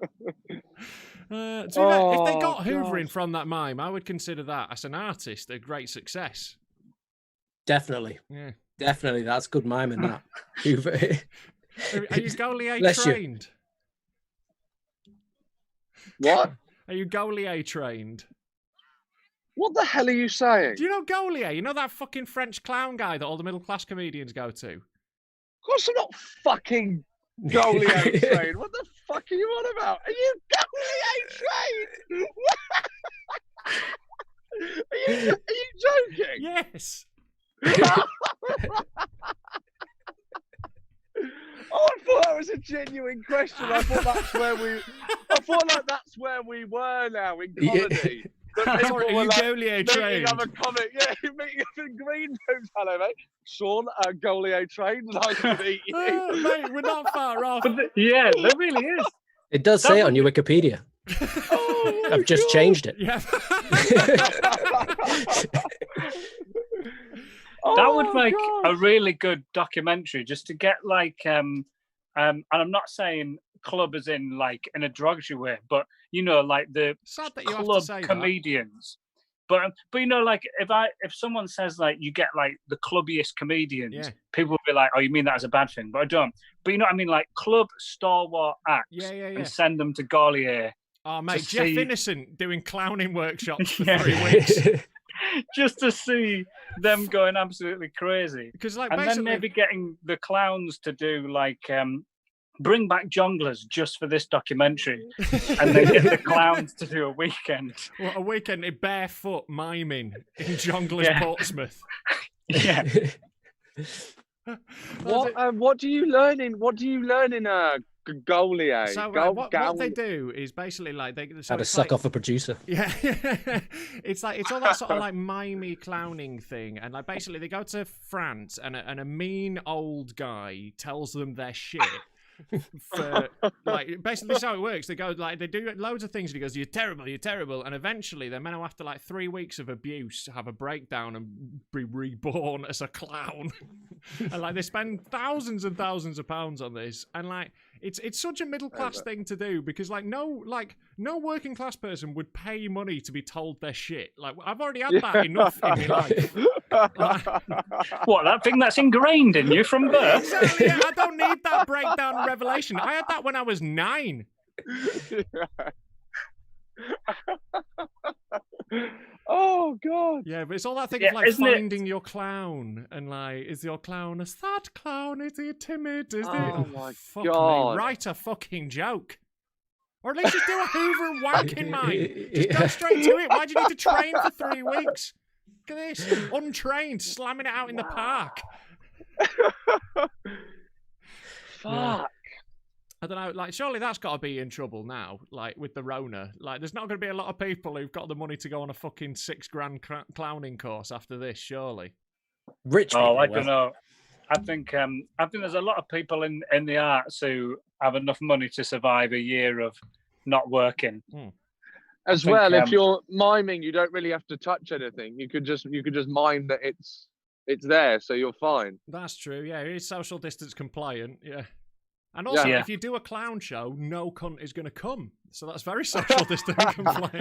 they got hoovering from that mime, I would consider that, as an artist, a great success. Definitely. Yeah. Definitely. That's good miming, that. Hoover. Are you Gaulier Bless you. trained? What? Are you Gaulier trained? What the hell are you saying? Do you know Gaulier? You know that fucking French clown guy that all the middle class comedians go to? Of course I'm not fucking Gaulier trained. What the fuck are you on about? Are you Gaulier trained? Are you joking? Yes. Oh, I thought that was a genuine question. I thought that's where we were now in comedy. That people Sorry, are were you like Gaulier meeting trained? other comic. Yeah, you're meeting up in green rooms. Hello, mate. Sean, Gaulier trained. Nice to meet you. Oh, mate, we're not far off. Yeah, there really is. It does say it on your Wikipedia. Oh, my I've just God. changed it. Yeah. That would Oh, make God. a really good documentary, just to get like and I'm not saying club as in like in a derogatory way, but like the Sad that you have to club say that. comedians. But like if someone says like you get like the clubbiest comedians, Yeah. people will be like, oh, you mean that as a bad thing? But I don't. But you know what I mean, like club stalwart acts, Yeah. and send them to Gaulier Oh, mate, to Jeff see- Innocent doing clowning workshops for Yeah. 3 weeks. just to see them going absolutely crazy. Because, like, And then basically, maybe getting the clowns to do like bring back jonglers just for this documentary, and then get the clowns to do a weekend. what, a weekend in barefoot miming in Jonglers Yeah. Portsmouth. Yeah, What do you learn in Gaulier. So what they do is basically like How to suck off a producer. Yeah, it's all that sort of like mimey clowning thing, and like basically they go to France, and a mean old guy tells them their shit. For like basically this is how it works. They go like they do loads of things, and he goes, "You're terrible," and eventually they're meant to, after like 3 weeks of abuse, have a breakdown and be reborn as a clown. And like they spend thousands and thousands of pounds on this, and like it's such a middle class thing to do, because like no working class person would pay money to be told their shit. Like I've already had that enough in my life. What, that thing that's ingrained in you from birth? Exactly. Yeah, I don't need that breakdown and revelation. I had that when I was 9. Oh God. Yeah, but it's all that thing of like finding your clown, and like, is your clown a sad clown? Is he timid? Is Oh my fuck God. Me. Write a fucking joke. Or at least just do a Hoover and wank in mine. Just go straight to it. Why do you need to train for 3 weeks? Look at this. Untrained, slamming it out in the park. Fuck. I don't know, like, surely that's got to be in trouble now, like, with the Rona. Like, there's not going to be a lot of people who've got the money to go on a fucking $6,000 clowning course after this, surely. Rich people. Oh, I don't know. I think there's a lot of people in the arts who have enough money to survive a year of not working. As well, if you're miming, you don't really have to touch anything. You could just mime that it's there, so you're fine. That's true, yeah. It is social distance compliant, yeah. And also, if you do a clown show, no cunt is going to come. So that's very social distance compliant.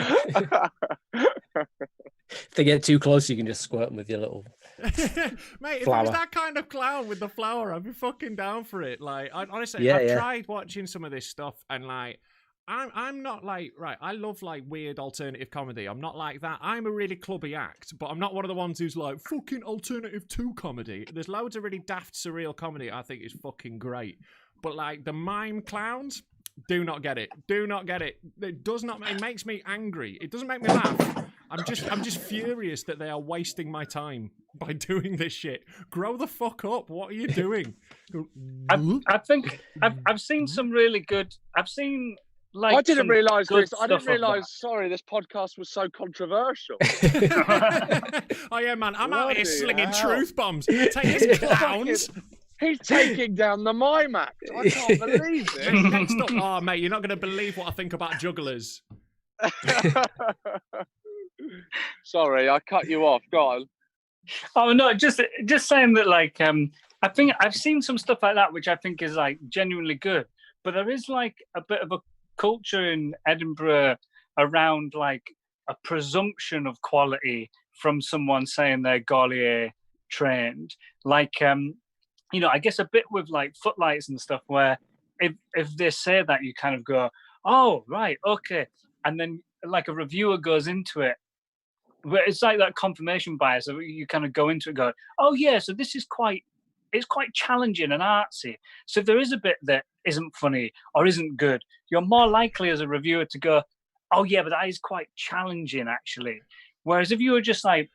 If they get too close, you can just squirt them with your little Mate, if flower. it was that kind of clown with the flower, I'd be fucking down for it. Like, honestly, Yeah, I've yeah. tried watching some of this stuff, and like, I'm not like, right, I love like weird alternative comedy. I'm not like that. I'm a really clubby act, but I'm not one of the ones who's like, fucking alternative to comedy. There's loads of really daft, surreal comedy I think is fucking great. But like the mime clowns, do not get it. Do not get it. It does not. It makes me angry. It doesn't make me laugh. I'm just furious that they are wasting my time by doing this shit. Grow the fuck up. What are you doing? I think I've seen some really good. I've seen like. I didn't realise this. I didn't stuff of realise. Sorry, this podcast was so controversial. Oh yeah, man. I'm out here Bloody slinging hell. truth bombs. Take this, clowns. He's taking down the mime act. I can't believe it. Next up, oh mate, you're not going to believe what I think about jugglers. Sorry, I cut you off. Go on. Oh no, just saying that like I think I've seen some stuff like that which I think is like genuinely good. But there is like a bit of a culture in Edinburgh around like a presumption of quality from someone saying they're Gaulier trained. Like you know, I guess a bit with like footlights and stuff where if they say that, you kind of go, oh, right, okay. And then like a reviewer goes into it. But it's like that confirmation bias. So you kind of go into it going, oh, yeah, so this is it's quite challenging and artsy. So if there is a bit that isn't funny or isn't good, you're more likely as a reviewer to go, oh, yeah, but that is quite challenging, actually. Whereas if you were just like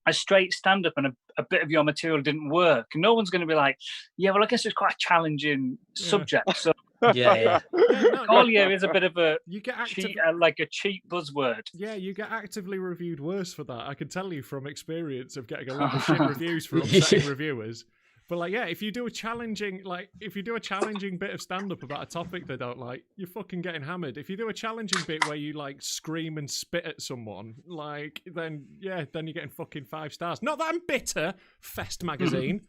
a straight stand-up and a bit of your material didn't work, no one's going to be like, yeah, well, I guess it's quite a challenging subject. So Yeah. Gaulier is a bit of a You get cheap, like a cheap buzzword. Yeah, you get actively reviewed worse for that. I can tell you from experience of getting a lot of shit reviews for upsetting reviewers. But like, yeah, if you do a challenging bit of stand-up about a topic they don't like, you're fucking getting hammered. If you do a challenging bit where you like scream and spit at someone, like, then you're getting fucking 5 stars. Not that I'm bitter, Fest magazine.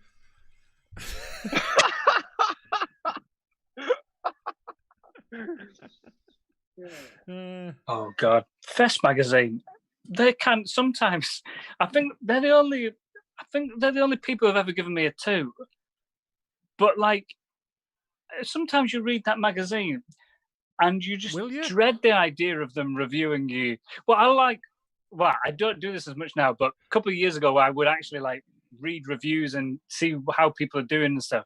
Oh God, Fest magazine. They can sometimes. I think they're the only people who've ever given me a 2. But like, sometimes you read that magazine, and you just dread the idea of them reviewing you. Well, I don't do this as much now, but a couple of years ago, I would actually like read reviews and see how people are doing and stuff.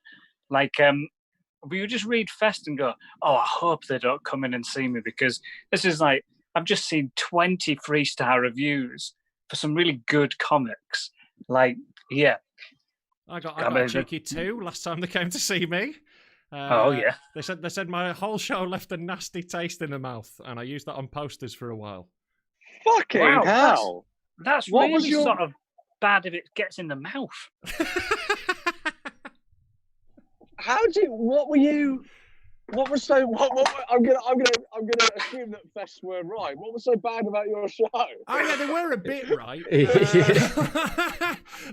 Like, we would just read Fest and go, oh, I hope they don't come in and see me, because this is like, I've just seen 20 3-star reviews for some really good comics. Like, yeah. I got a cheeky 2 last time they came to see me. Oh, yeah. They said my whole show left a nasty taste in the mouth, and I used that on posters for a while. Fucking Wow, hell! That's What was really your- sort of bad if it gets in the mouth. How do you? What were you? What was so? I'm gonna assume that Fests were right. What was so bad about your show? Oh yeah, they were a bit right.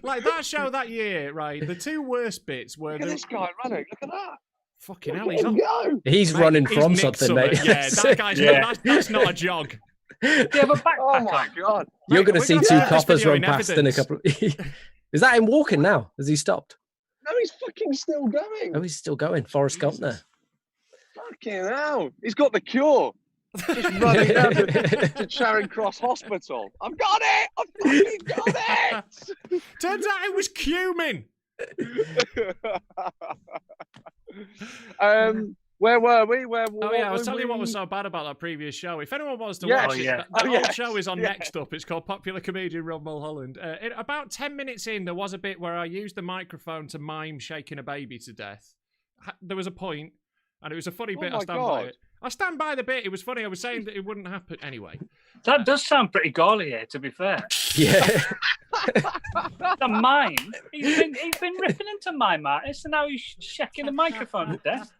Like that show that year, right? The two worst bits were Look at this guy running. Look at that. fucking hell. Look He's at him go. He's mate, running he's from nicked something, mate. Yeah, that guy's that's not a jog. Do you have a backpack Oh my on? god. You're Mate, going to we're see gonna two put this coppers video run in past in a evidence. couple. Is that him walking now? Has he stopped? No, he's fucking still going. Oh, he's still going. Forrest Gump there. Fucking hell. He's got the cure. Just running down to Charing Cross Hospital. I've got it. I've fucking got it. Turns out it was cumin. Where were we? Oh yeah, I was telling you what was so bad about that previous show. If anyone wants to Yes. watch it, yeah. that Oh, old yes. show is on Yes. Next Up. It's called Popular Comedian Rob Mulholland. About 10 minutes in, there was a bit where I used the microphone to mime shaking a baby to death. There was a point, and it was a funny Oh bit. my I stand by God. it. I stand by the bit. It was funny. I was saying that it wouldn't happen anyway. That does sound pretty gauly here, to be fair. Yeah. The mime. He's been ripping into mime artists, and now he's shaking the microphone to death.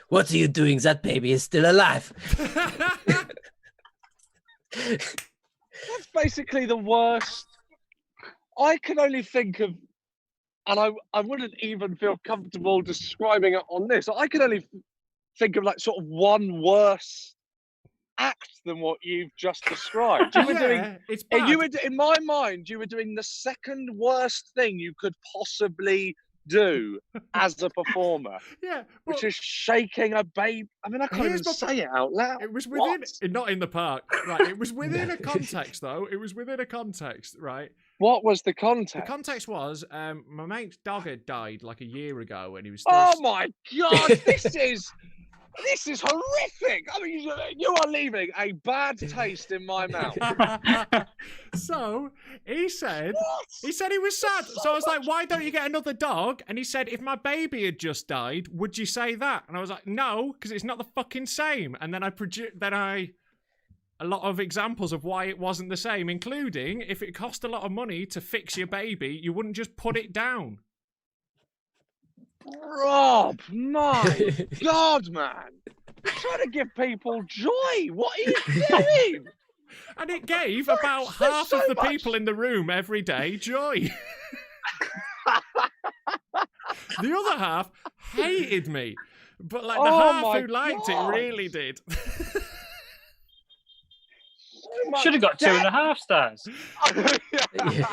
What are you doing? That baby is still alive. That's basically the worst. I can only think of, and I wouldn't even feel comfortable describing it on this. I can only think of like sort of one worse act than what you've just described. You were doing, it's bad. you were in my mind, you were doing the second worst thing you could possibly do as a performer, yeah, which well, is shaking a baby. I mean, I can't even Here's my- say it out loud. it was within, What? not in the park, right? It was within a context, though. It was within a context, right? What was the The context? context was my mate's dog had died like a year ago, and he was still. Oh my god, this is horrific. I mean, you are leaving a bad taste in my mouth. So he said What? he was sad. So I was like, why don't you get another dog? And he said, if my baby had just died, would you say that? And I was like, no, because it's not the fucking same. And then a lot of examples of why it wasn't the same, including if it cost a lot of money to fix your baby, you wouldn't just put it down. Rob, my god, man. You're trying to give people joy. What are you doing? And it gave about There's half so of the much- people in the room every day joy. The other half hated me. But like the Oh half my who liked God. it really did. So much Should have got death. 2.5 stars. Yeah.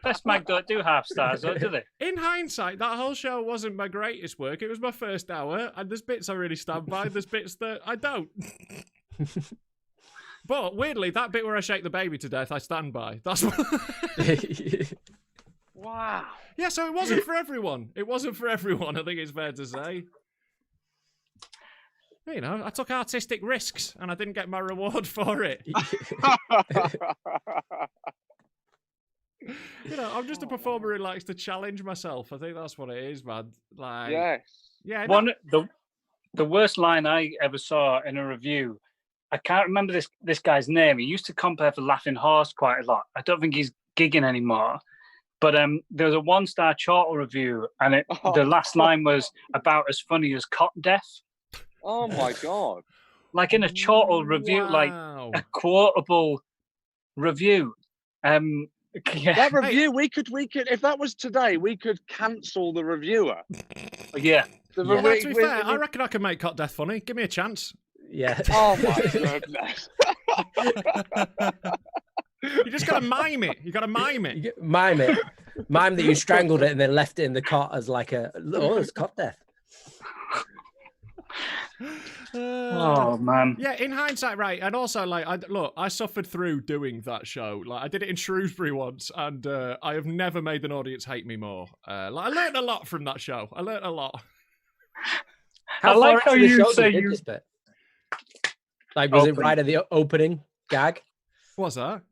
Best Mag don't do half stars, though, do they? In hindsight, that whole show wasn't my greatest work. It was my first hour, and there's bits I really stand by, there's bits that I don't. But weirdly, that bit where I shake the baby to death, I stand by. That's what... Wow. Yeah, so it wasn't for everyone. It wasn't for everyone, I think it's fair to say. You know, I took artistic risks, and I didn't get my reward for it. You know, I'm just a performer who likes to challenge myself. I think that's what it is, man. Like, Yes. yeah, The worst line I ever saw in a review, I can't remember this guy's name. He used to compare for Laughing Horse quite a lot. I don't think he's gigging anymore. But there was a 1-star Chortle review, and the last line was about as funny as cot death. Oh my god. Like in a Chortle review, like wow. a quotable review. Yeah. That review, we could, if that was today, we could cancel the reviewer. Yeah. The Yeah, re- to be we- fair, I we- reckon I can make cot death funny. Give me a chance. Yeah. Oh my goodness. You just gotta mime it. You gotta mime it. You get- Mime it. Mime that you strangled it and then left it in the cot as like it's cot death. Oh man. Yeah, in hindsight, right, and also like, I suffered through doing that show. Like, I did it in Shrewsbury once, and I have never made an audience hate me more. Like, I learned a lot from that show. I learned a lot. I like far how into the you show say did you- this bit? Like, was it Open. right at the opening gag? What's that?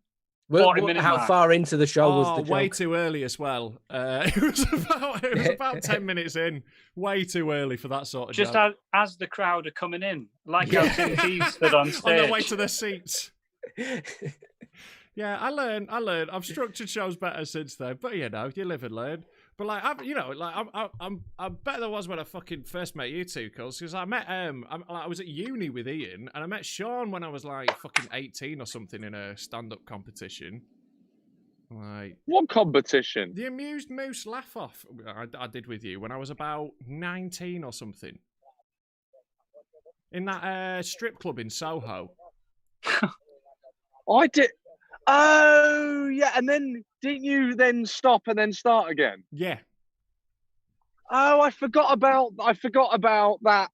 How mark. far into the show was the joke? Way too early as well. It was about 10 minutes in. Way too early for that sort of Just joke. as the crowd are coming in, like how Tim T stood on stage. On their way to their seats. Yeah, I learned. I've structured shows better since then. But you live and learn. But like, I'm better than I was when I fucking first met you two, because I met I was at uni with Ian, and I met Seann when I was like fucking 18 or something in a stand-up competition. Like, what competition? The Amused Moose Laugh Off I did with you when I was about 19 or something. In that strip club in Soho. I did. Oh, yeah. And then didn't you then stop and then start again? Yeah. Oh, I forgot about that.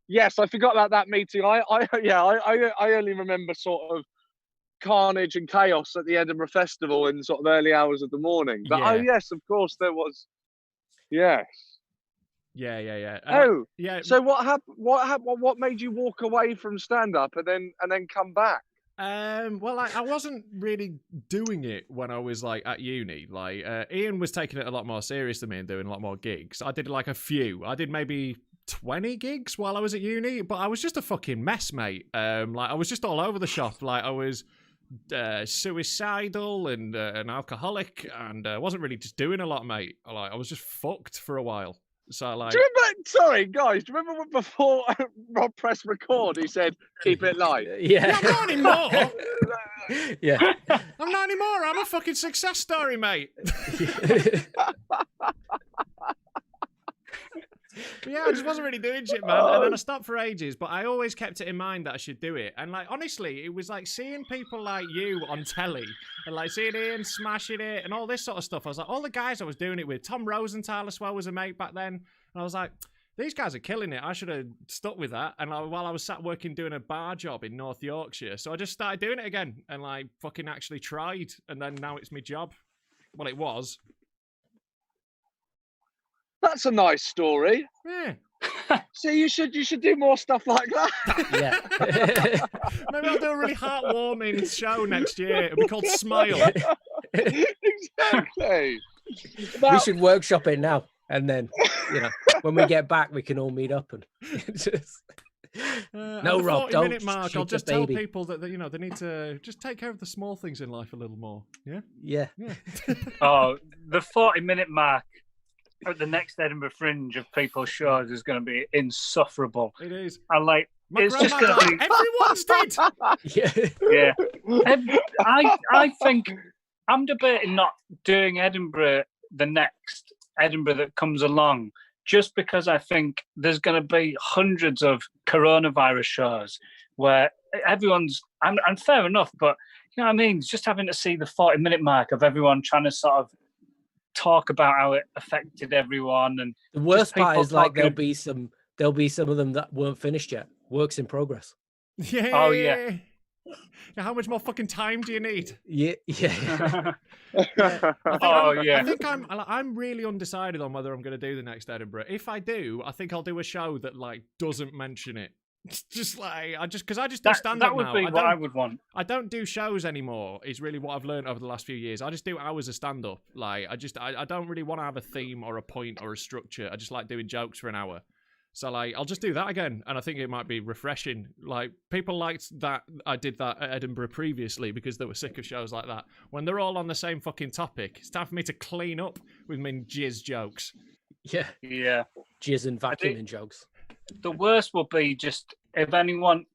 Yes, I forgot about that meeting. I only remember sort of carnage and chaos at the Edinburgh Festival in sort of early hours of the morning. But Yeah. oh yes, of course there was. Yes. Yeah. Yeah. So what happened? What made you walk away from stand up and then come back? Well, I wasn't really doing it when I was like at uni. Like Ian was taking it a lot more serious than me and doing a lot more gigs. I did like a few. I did maybe 20 gigs while I was at uni, but I was just a fucking mess, mate. Like I was just all over the shop. Like I was suicidal and an alcoholic, and wasn't really just doing a lot, mate. Like I was just fucked for a while. So like, do you remember? Sorry, guys. Do you remember when before Rob pressed record, he said, "Keep it light." Yeah. I'm not anymore. Yeah. I'm not anymore. I'm a fucking success story, mate. Yeah, I just wasn't really doing shit, man. And then I stopped for ages, but I always kept it in mind that I should do it. And like, honestly, it was like seeing people like you on telly and like seeing Ian smashing it and all this sort of stuff. I was like, all the guys I was doing it with, Tom Rosenthal as well was a mate back then. And I was like, these guys are killing it. I should have stuck with that. And while I was sat working doing a bar job in North Yorkshire, so I just started doing it again and like fucking actually tried. And then now it's my job. Well, it was. That's a nice story. Yeah. So you should do more stuff like that. Yeah. Maybe I'll do a really heartwarming show next year. It'll be called Smile. Exactly. We should workshop it now, and then when we get back, we can all meet up and just. No, Rob, don't. Minute mark, I'll just tell people that they need to just take care of the small things in life a little more. Yeah. Yeah. Oh, the 40-minute mark at the next Edinburgh Fringe of people's shows is going to be insufferable. It is. I like. My it's just grandma going to be. Everyone's dead. Yeah. Yeah. I think I'm debating not doing Edinburgh, the next Edinburgh that comes along, just because I think there's going to be hundreds of coronavirus shows where everyone's, and fair enough, but you know what I mean? Just having to see the 40-minute mark of everyone trying to sort of talk about how it affected everyone. And the worst part is like talking... there'll be some of them that weren't finished yet. Works in progress. Yeah. Oh, yeah. How much more fucking time do you need? Yeah. I think I'm really undecided on whether I'm going to do the next Edinburgh. If I do, I think I'll do a show that like doesn't mention it. It's just like because I just do stand up now. That would be what I would want. I don't do shows anymore. Is really what I've learned over the last few years. I just do hours of stand up. Like I don't really want to have a theme or a point or a structure. I just like doing jokes for an hour. So like I'll just do that again, and I think it might be refreshing. Like people liked that I did that at Edinburgh previously because they were sick of shows like that. When they're all on the same fucking topic, it's time for me to clean up with my jizz jokes. Yeah. Jizz and vacuuming jokes. The worst will be just if anyone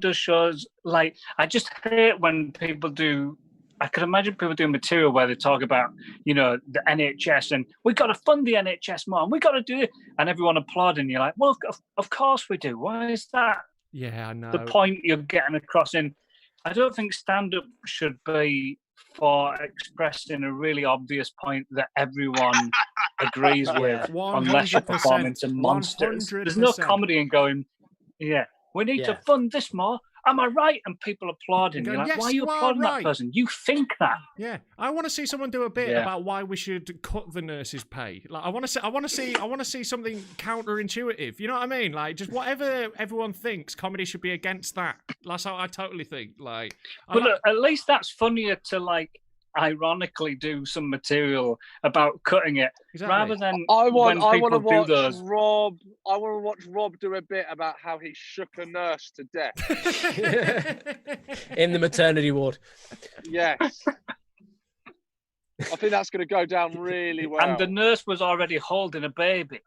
does shows like I just hate when people do. I could imagine people doing material where they talk about, the NHS and we got to fund the NHS more and we got to do it, and everyone applauding. You're like, well, of course we do. Why is that? Yeah, I know. The point you're getting across in. I don't think stand-up should be for expressing a really obvious point that everyone agrees with, unless you're performing to monsters. 100%. There's no comedy in going, we need to fund this more am I right? And people applauding. You're You're going, like, yes, why are you you are applauding right. that person? You think that. Yeah, I want to see someone do a bit Yeah. about why we should cut the nurses' pay. Like, I want to see something counterintuitive. You know what I mean? Like, just whatever everyone thinks, comedy should be against that. That's how I totally think. Like, But look, at least that's funnier to like ironically do some material about cutting it rather than I want to watch those. Rob. I want to watch Rob do a bit about how he shook a nurse to death. In the maternity ward. Yes. I think that's going to go down really well. And the nurse was already holding a baby.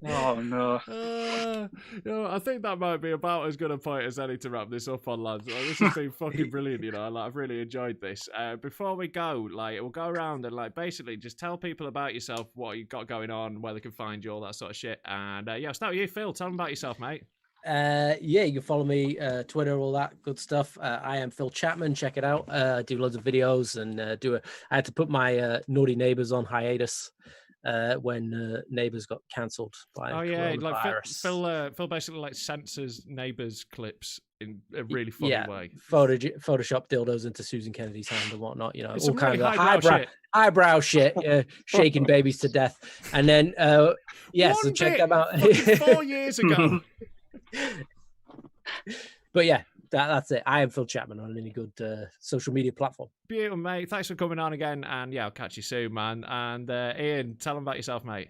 Oh no! I think that might be about as good a point as any to wrap this up on, lads. This has been fucking brilliant, you know. Like, I've really enjoyed this. Before we go, like, we'll go around and like basically just tell people about yourself, what you got going on, where they can find you, all that sort of shit. And yeah, start with you, Phil. Tell them about yourself, mate. Yeah, you can follow me, Twitter, all that good stuff. I am Phil Chapman. Check it out. I do loads of videos and I had to put my Naughty Neighbours on hiatus when Neighbours got cancelled by coronavirus. Like Phil basically like censors Neighbours clips in a really funny way. Photoshop dildos into Susan Kennedy's hand and whatnot. You know, It's all some kind really of highbrow shit, shaking babies to death, and then so check them out. 4 years ago. But yeah, that's it. I am Phil Chapman on any good social media platform. Beautiful, mate. Thanks for coming on again, and yeah, I'll catch you soon, man. And Ian, tell them about yourself, mate.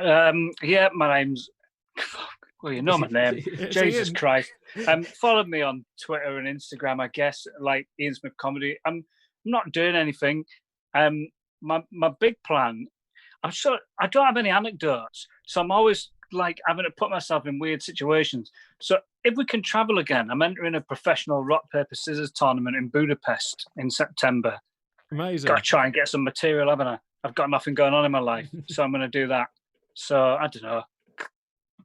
Yeah, my name's. Well, you know my name. Jesus Ian. Christ. Follow me on Twitter and Instagram, I guess, like Ian Smith Comedy. I'm not doing anything. My big plan. I don't have any anecdotes, so I'm always like having to put myself in weird situations. So if we can travel again, I'm entering a professional rock paper scissors tournament in Budapest in September. Amazing. Got to try and get some material, haven't I? I've got nothing going on in my life, so I'm going to do that. So I don't know.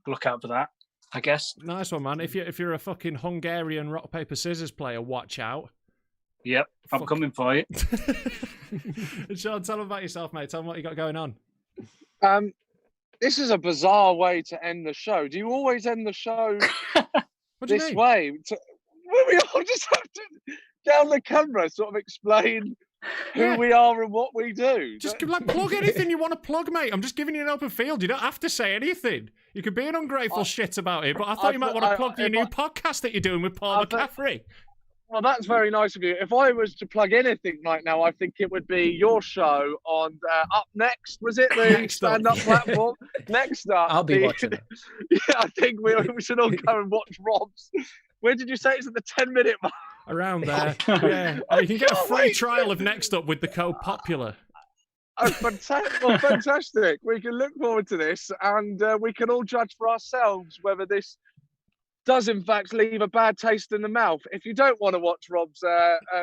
Look out for that, I guess. Nice one, man. If you're a fucking Hungarian rock paper scissors player, watch out. Yep, I'm coming for you. Sean, tell them about yourself, mate. Tell them what you got going on. This is a bizarre way to end the show. Do you always end the show this way? We all just have to, down the camera, sort of explain who we are and what we do. Just like plug anything you want to plug, mate. I'm just giving you an open field. You don't have to say anything. You could be an ungrateful shit about it, but I thought you might want to plug your new podcast that you're doing with Paul McCaffrey. Well, that's very nice of you. If I was to plug anything right now, I think it would be your show on Up Next. Was it the stand-up platform? Next Up. I'll be watching it. Yeah, I think we should all go and watch Rob's. Where did you say it's at the 10-minute mark? Around there. Yeah. Oh, you can get a free trial of Next Up with the code POPULAR. Oh, fantastic. Well, fantastic. We can look forward to this, and we can all judge for ourselves whether this does in fact leave a bad taste in the mouth. If you don't want to watch Rob's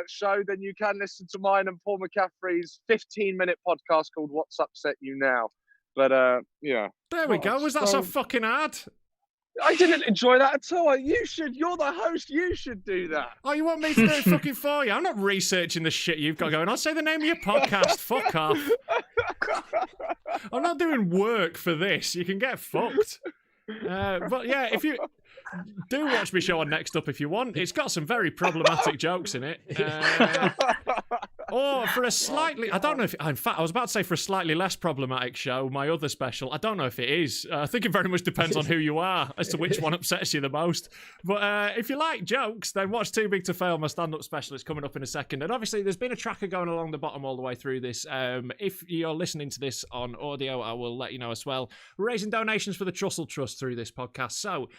show, then you can listen to mine and Paul McCaffrey's 15-minute podcast called What's Upset You Now. But yeah. There we go. Was that so fucking hard? I didn't enjoy that at all. You should. You're the host. You should do that. Oh, you want me to do it fucking for you? I'm not researching the shit you've got going. I'll say the name of your podcast. Fuck off. I'm not doing work for this. You can get fucked. But yeah, if you do watch me show on Next Up if you want. It's got some very problematic jokes in it. Or for a slightly, I don't know if, in fact, I was about to say for a slightly less problematic show, my other special, I don't know if it is. I think it very much depends on who you are as to which one upsets you the most. But if you like jokes, then watch Too Big to Fail, my stand-up special. It's coming up in a second. And obviously, there's been a tracker going along the bottom all the way through this. If you're listening to this on audio, I will let you know as well. We're raising donations for the Trussell Trust through this podcast. So,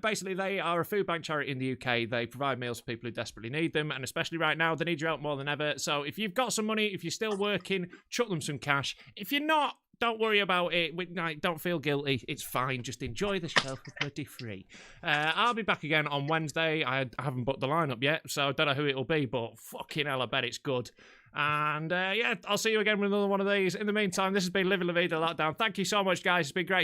basically, they are a food bank charity in the UK. They provide meals for people who desperately need them. And especially right now, they need your help more than ever. So if you've got some money, if you're still working, chuck them some cash. If you're not, don't worry about it. Don't feel guilty. It's fine. Just enjoy the show for bloody free. I'll be back again on Wednesday. I haven't booked the lineup yet, so I don't know who it'll be, but fucking hell, I bet it's good. And yeah, I'll see you again with another one of these. In the meantime, this has been Livin La Vida Lockdown. Thank you so much, guys. It's been great.